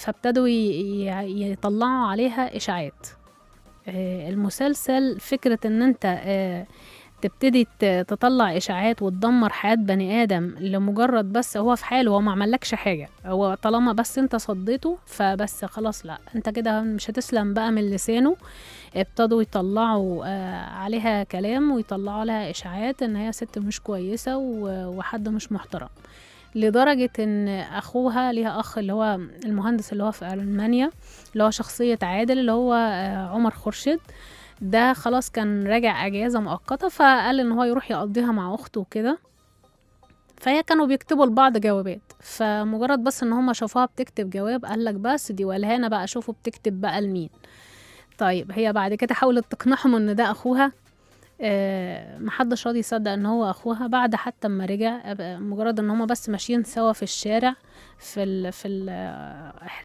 فابتدوا يطلعوا عليها إشاعات. المسلسل فكرة ان انت تبتدي تطلع إشاعات وتدمر حياة بني آدم لمجرد بس هو في حاله، هو ما عملكش حاجة، هو طالما بس انت صديته فبس خلاص، لا انت كده مش هتسلم بقى من لسانه. ابتدوا يطلعوا عليها كلام ويطلعوا لها إشاعات ان هي ست مش كويسة وحد مش محترم، لدرجة ان اخوها ليها اخ اللي هو المهندس اللي هو في ألمانيا، اللي هو شخصية عادل، اللي هو عمر خورشيد. ده خلاص كان راجع اجازة مؤقتة، فقال ان هو يروح يقضيها مع اخته وكده. فهي كانوا بيكتبوا لبعض جوابات، فمجرد بس ان هما شافوها بتكتب جواب قال لك بس دي ولهانة بقى، شوفوا بتكتب بقى لمين. طيب هي بعد كده حاولت تقنعهم ان ده اخوها. محدش راضي يصدق ان هو اخوها، بعد حتى اما رجع مجرد ان هما بس ماشيين سوا في الشارع في ال